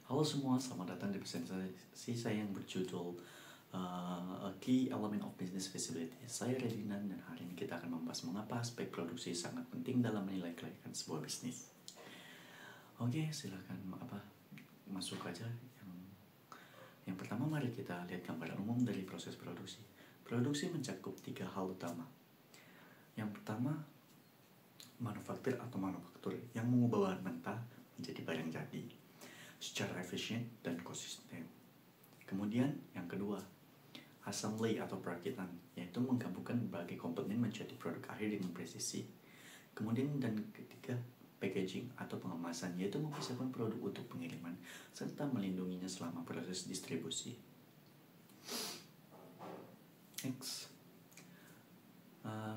Halo semua, selamat datang di presentasi saya yang berjudul A Key Element of Business Feasibility. Saya Redinan dan hari ini kita akan membahas mengapa aspek produksi sangat penting dalam menilai kelayakan sebuah bisnis. Oke, silakan masuk aja. Yang pertama, mari kita lihat gambaran umum dari proses produksi. Produksi mencakup 3 hal utama. Yang pertama, manufaktur atau manufaktur yang mengubah bahan mentah menjadi barang jadi secara efisien dan konsisten. Kemudian yang kedua, assembly atau perakitan, yaitu menggabungkan berbagai komponen menjadi produk akhir dengan presisi. Kemudian dan ketiga, packaging atau pengemasan, yaitu mempersiapkan produk untuk pengiriman serta melindunginya selama proses distribusi. Next,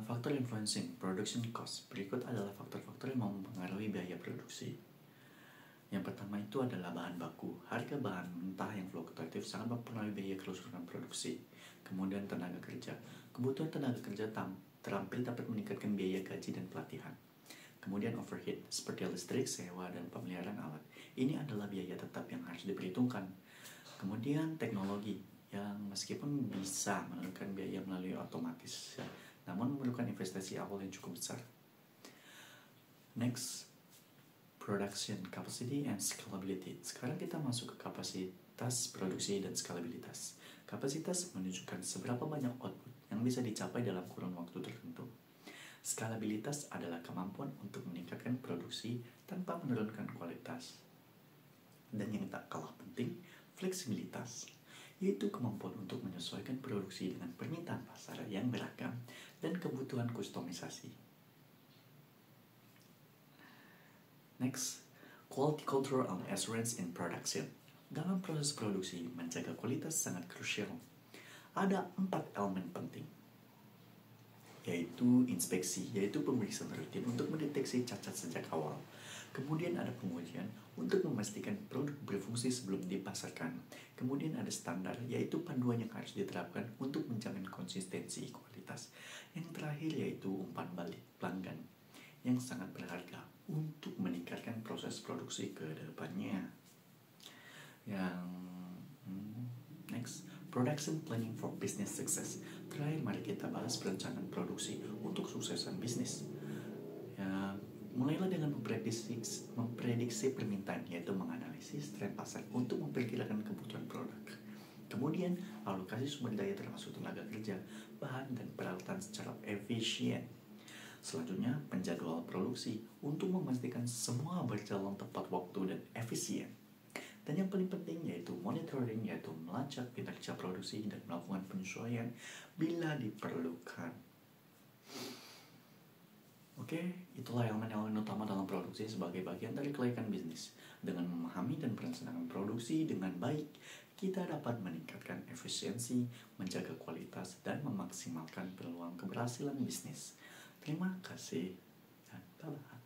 faktor influencing production cost. Berikut adalah faktor-faktor yang mempengaruhi biaya produksi. Yang pertama itu adalah bahan baku. Harga bahan mentah yang fluktuatif sangat mempengaruhi biaya keseluruhan produksi. Kemudian tenaga kerja. Kebutuhan tenaga kerja terampil dapat meningkatkan biaya gaji dan pelatihan. Kemudian overhead, seperti listrik, sewa, dan pemeliharaan alat. Ini adalah biaya tetap yang harus diperhitungkan. Kemudian teknologi, yang meskipun bisa menurunkan biaya melalui otomatis, namun memerlukan investasi awal yang cukup besar. Next, production capacity and scalability. Sekarang kita masuk ke kapasitas produksi dan skalabilitas. Kapasitas menunjukkan seberapa banyak output yang bisa dicapai dalam kurun waktu tertentu. Skalabilitas adalah kemampuan untuk meningkatkan produksi tanpa menurunkan kualitas. Dan yang tak kalah penting, fleksibilitas, yaitu kemampuan untuk menyesuaikan produksi dengan permintaan pasar yang beragam dan kebutuhan kustomisasi. Next, quality control and assurance in production. Dalam proses produksi, menjaga kualitas sangat krusial. Ada 4 elemen penting, yaitu inspeksi, yaitu pemeriksaan rutin untuk mendeteksi cacat sejak awal. Kemudian ada pengujian untuk memastikan produk berfungsi sebelum dipasarkan. Kemudian ada standar, yaitu panduan yang harus diterapkan untuk menjamin konsistensi kualitas. Yang terakhir yaitu umpan balik pelanggan yang sangat berharga untuk meningkatkan proses produksi ke depannya. Next, production planning for business success. Terakhir, mari kita bahas perencanaan produksi untuk suksesan bisnis. Mulailah dengan memprediksi permintaan, yaitu menganalisis tren pasar untuk memperkirakan kebutuhan produk. Kemudian, alokasi sumber daya termasuk tenaga kerja, bahan, dan peralatan secara efisien. Selanjutnya, penjadwal produksi untuk memastikan semua berjalan tepat waktu dan efisien. Dan yang paling penting yaitu monitoring, yaitu melacak kinerja produksi dan melakukan penyesuaian bila diperlukan. Oke, itulah elemen-elemen utama dalam produksi sebagai bagian dari kelayakan bisnis. Dengan memahami dan merencanakan produksi dengan baik, kita dapat meningkatkan efisiensi, menjaga kualitas, dan memaksimalkan peluang keberhasilan bisnis. Terima kasih dan bye-bye.